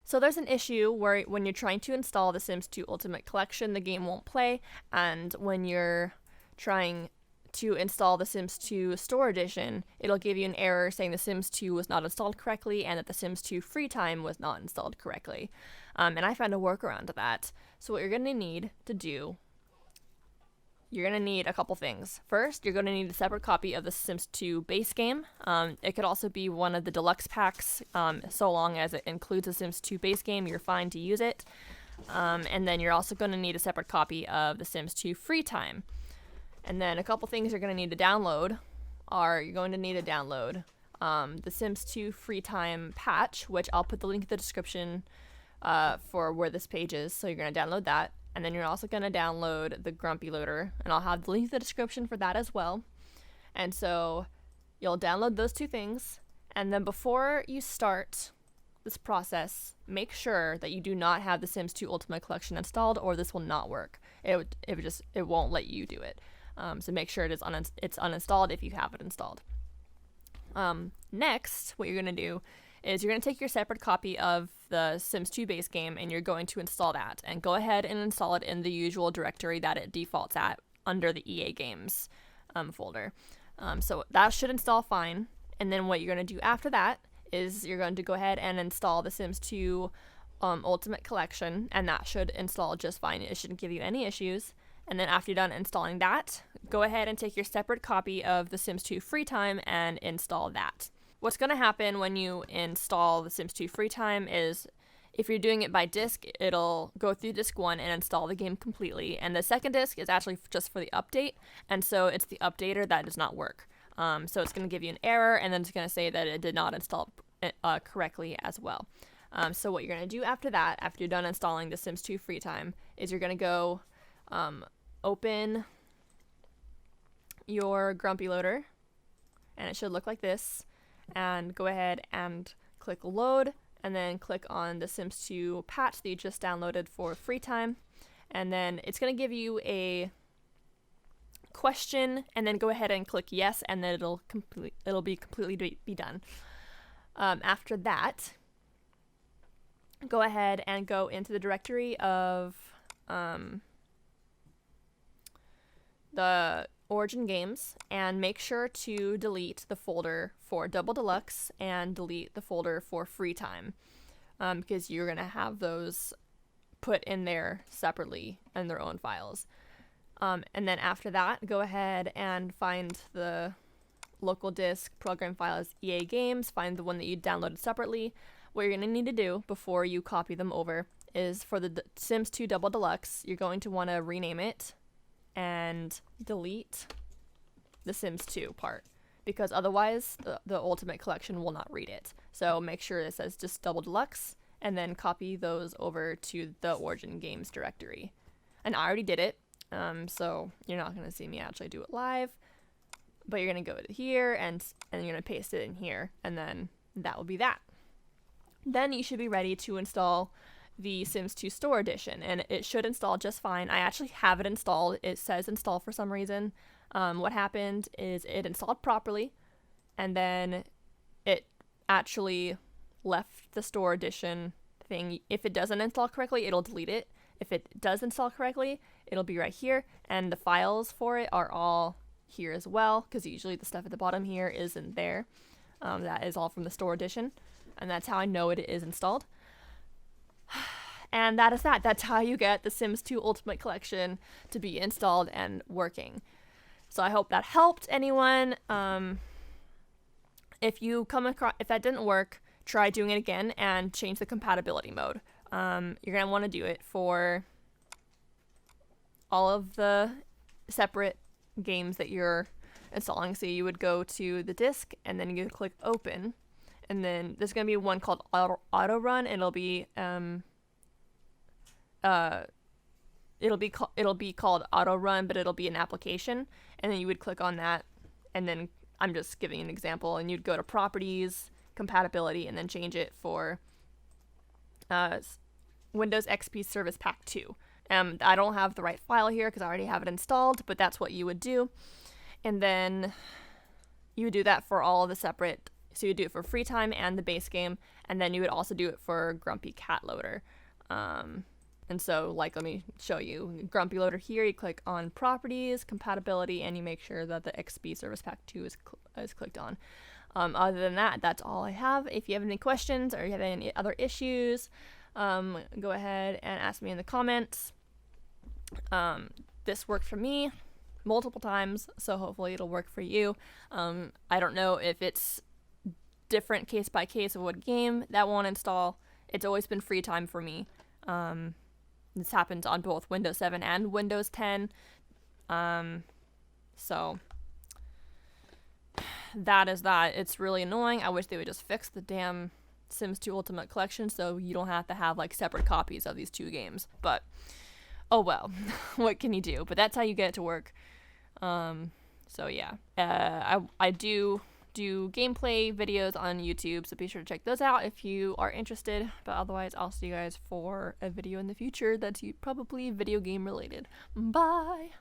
So there's an issue where when you're trying to install The Sims 2 Ultimate Collection, the game won't play, and when you're trying to install The Sims 2 Store Edition, it'll give you an error saying The Sims 2 was not installed correctly and that The Sims 2 FreeTime was not installed correctly. And I found a workaround to that. So what you're going to need to do, you're going to need a couple things. First, you're going to need a separate copy of the Sims 2 base game. It could also be one of the deluxe packs. So long as it includes the Sims 2 base game, you're fine to use it. And then you're also going to need a separate copy of the Sims 2 FreeTime. And then a couple things you're going to need to download are you're going to need to download the Sims 2 FreeTime patch, which I'll put the link in the description for where this page is. So you're going to download that. And then you're also going to download the Grumpy loader, and I'll have the link in the description for that as well. And so you'll download those two things, and then before you start this process, make sure that you do not have the Sims 2 Ultimate Collection installed, or this will not work. It won't let you do it. So make sure it's uninstalled if you have it installed. Next, what you're going to do is you're going to take your separate copy of the Sims 2 base game and you're going to install that. And go ahead and install it in the usual directory that it defaults at under the EA Games folder. So that should install fine. And then what you're going to do after that is you're going to go ahead and install the Sims 2 Ultimate Collection, and that should install just fine. It shouldn't give you any issues. And then after you're done installing that, go ahead and take your separate copy of the Sims 2 FreeTime and install that. What's going to happen when you install the Sims 2 FreeTime is if you're doing it by disk, it'll go through disk 1 and install the game completely. And the second disk is actually just for the update, and so it's the updater that does not work. So it's going to give you an error, and then it's going to say that it did not install correctly as well. So what you're going to do after that, after you're done installing the Sims 2 FreeTime, is you're going to go open your Grumpy loader, and it should look like this. And go ahead and click load, and then click on the Sims 2 patch that you just downloaded for FreeTime, and then it's going to give you a question, and then go ahead and click yes, and then it'll be completely be done. After that, go ahead and go into the directory of the Origin games and make sure to delete the folder for Double Deluxe and delete the folder for FreeTime, because you're going to have those put in there separately in their own files. And then after that, go ahead and find the local disk program file as EA Games, find the one that you downloaded separately. What you're going to need to do before you copy them over is for the Sims 2 Double Deluxe, you're going to want to rename it and delete the Sims 2 part, because otherwise the Ultimate Collection will not read it. So make sure it says just Double Deluxe, and then copy those over to the Origin Games directory. And I already did it, so you're not going to see me actually do it live, but you're going to go to here, and you're going to paste it in here, and then that will be that. Then you should be ready to install the Sims 2 Store Edition, and it should install just fine. I actually have it installed. It says install for some reason. What happened is it installed properly, and then it actually left the Store Edition thing. If it doesn't install correctly, it'll delete it. If it does install correctly, it'll be right here, and the files for it are all here as well, because usually the stuff at the bottom here isn't there. That is all from the Store Edition, and that's how I know it is installed. And that is that. That's how you get the Sims 2 Ultimate Collection to be installed and working. So I hope that helped anyone. If that didn't work, try doing it again and change the compatibility mode. You're going to want to do it for all of the separate games that you're installing. So you would go to the disk, and then you click open, and then there's going to be one called auto run. It'll be called auto run, but it'll be an application, and then you would click on that, and then I'm just giving an example, and you'd go to properties, compatibility, and then change it for Windows XP Service Pack 2. I don't have the right file here because I already have it installed, but that's what you would do. And then you would do that for all of the separate So you do it for FreeTime and the base game, and then you would also do it for Grumpy Cat Loader. And so, like, let me show you. Grumpy Loader here, you click on Properties, Compatibility, and you make sure that the XP Service Pack 2 is clicked on. Other than that, that's all I have. If you have any questions or you have any other issues, go ahead and ask me in the comments. This worked for me multiple times, so hopefully it'll work for you. I don't know if it's different case by case of what game that won't install. It's always been FreeTime for me. This happens on both Windows 7 and Windows 10. So that is that. It's really annoying. I wish they would just fix the damn Sims 2 Ultimate Collection so you don't have to have like separate copies of these two games. But oh well, what can you do? But that's how you get it to work. So yeah, I do gameplay videos on YouTube, so be sure to check those out if you are interested. But otherwise, I'll see you guys for a video in the future that's probably video game related. Bye!